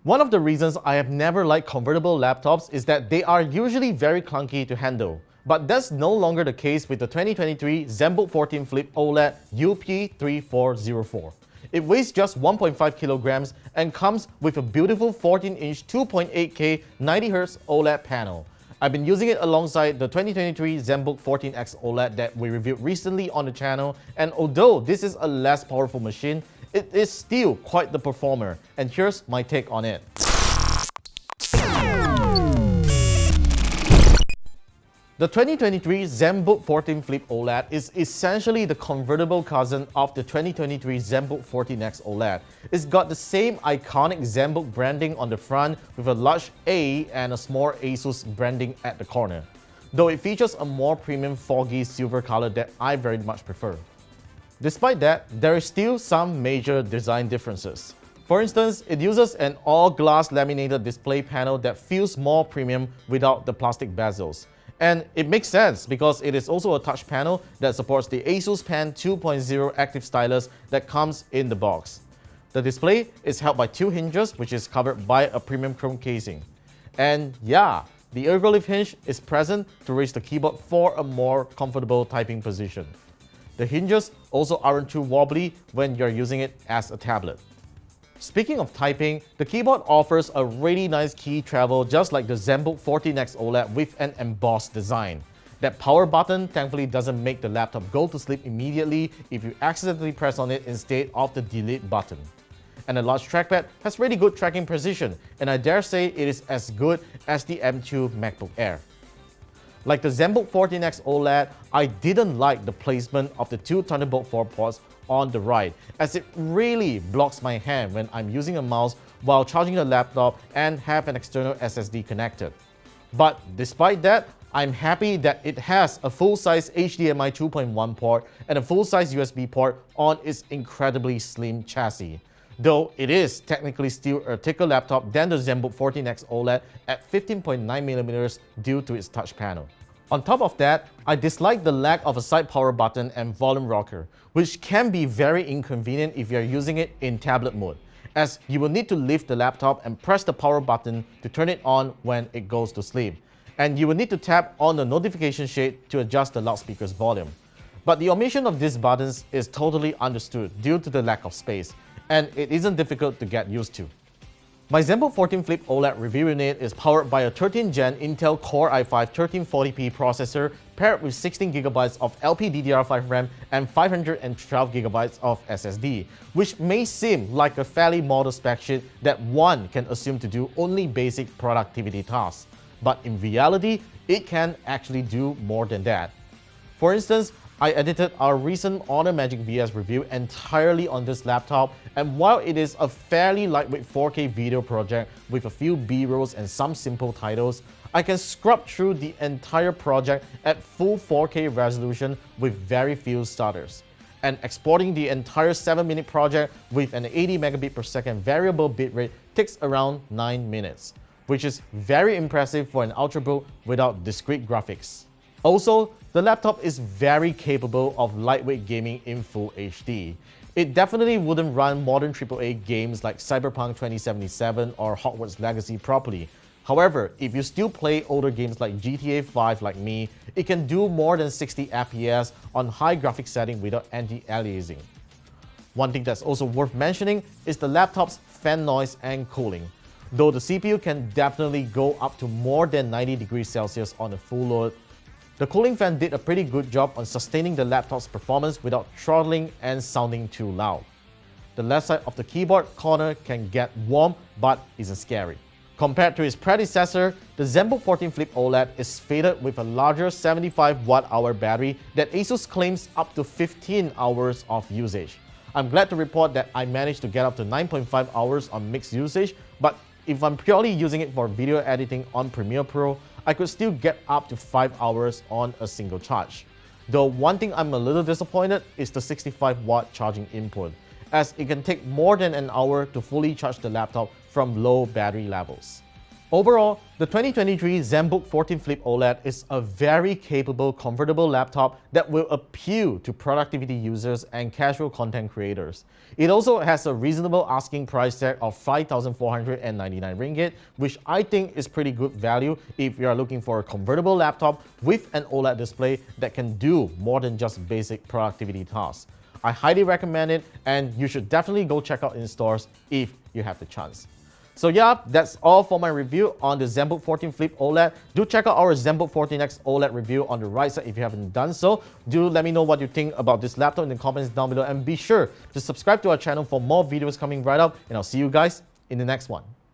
One of the reasons I have never liked convertible laptops is that they are usually very clunky to handle. But that's no longer the case with the 2023 Zenbook 14 Flip OLED UP3404. It weighs just 1.5 kilograms and comes with a beautiful 14-inch 2.8K 90Hz OLED panel. I've been using it alongside the 2023 Zenbook 14X OLED that we reviewed recently on the channel, and although this is a less powerful machine, it is still quite the performer, and here's my take on it. The 2023 Zenbook 14 Flip OLED is essentially the convertible cousin of the 2023 Zenbook 14X OLED. It's got the same iconic Zenbook branding on the front with a large A and a small ASUS branding at the corner, though it features a more premium foggy silver color that I very much prefer. Despite that, there is still some major design differences. For instance, it uses an all-glass laminated display panel that feels more premium without the plastic bezels. And it makes sense because it is also a touch panel that supports the ASUS Pen 2.0 active stylus that comes in the box. The display is held by two hinges, which is covered by a premium chrome casing. And yeah, the ergolift hinge is present to raise the keyboard for a more comfortable typing position. The hinges also aren't too wobbly when you're using it as a tablet. Speaking of typing, the keyboard offers a really nice key travel just like the Zenbook 14X OLED with an embossed design. That power button thankfully doesn't make the laptop go to sleep immediately if you accidentally press on it instead of the delete button. And the large trackpad has really good tracking precision, and I dare say it is as good as the M2 MacBook Air. Like the Zenbook 14X OLED, I didn't like the placement of the two Thunderbolt 4 ports on the right, as it really blocks my hand when I'm using a mouse while charging the laptop and have an external SSD connected. But despite that, I'm happy that it has a full-size HDMI 2.1 port and a full-size USB port on its incredibly slim chassis. Though it is technically still a thicker laptop than the Zenbook 14X OLED at 15.9mm due to its touch panel. On top of that, I dislike the lack of a side power button and volume rocker, which can be very inconvenient if you're using it in tablet mode, as you will need to lift the laptop and press the power button to turn it on when it goes to sleep, and you will need to tap on the notification shade to adjust the loudspeaker's volume. But the omission of these buttons is totally understood due to the lack of space, and it isn't difficult to get used to. My Zenbook 14 Flip OLED review unit is powered by a 13th Gen Intel Core i5 1340p processor paired with 16GB of LPDDR5 RAM and 512GB of SSD, which may seem like a fairly modest spec sheet that one can assume to do only basic productivity tasks. But in reality, it can actually do more than that. For instance, I edited our recent Honor Magic VS review entirely on this laptop, and while it is a fairly lightweight 4K video project with a few B-rolls and some simple titles, I can scrub through the entire project at full 4K resolution with very few stutters. And exporting the entire 7-minute project with an 80 megabit per second variable bitrate takes around 9 minutes, which is very impressive for an ultrabook without discrete graphics. Also, the laptop is very capable of lightweight gaming in Full HD. It definitely wouldn't run modern AAA games like Cyberpunk 2077 or Hogwarts Legacy properly. However, if you still play older games like GTA 5 like me, it can do more than 60 FPS on high graphics setting without anti-aliasing. One thing that's also worth mentioning is the laptop's fan noise and cooling. Though the CPU can definitely go up to more than 90 degrees Celsius on a full load, the cooling fan did a pretty good job on sustaining the laptop's performance without throttling and sounding too loud. The left side of the keyboard corner can get warm but isn't scary. Compared to its predecessor, the Zenbook 14 Flip OLED is fitted with a larger 75 Wh battery that ASUS claims up to 15 hours of usage. I'm glad to report that I managed to get up to 9.5 hours on mixed usage, but if I'm purely using it for video editing on Premiere Pro, I could still get up to 5 hours on a single charge. Though one thing I'm a little disappointed is the 65W charging input, as it can take more than an hour to fully charge the laptop from low battery levels. Overall, the 2023 Zenbook 14 Flip OLED is a very capable convertible laptop that will appeal to productivity users and casual content creators. It also has a reasonable asking price tag of 5,499 ringgit, which I think is pretty good value if you are looking for a convertible laptop with an OLED display that can do more than just basic productivity tasks. I highly recommend it, and you should definitely go check out in stores if you have the chance. So yeah, that's all for my review on the Zenbook 14 Flip OLED. Do check out our Zenbook 14X OLED review on the right side if you haven't done so. Do let me know what you think about this laptop in the comments down below, and be sure to subscribe to our channel for more videos coming right up, and I'll see you guys in the next one.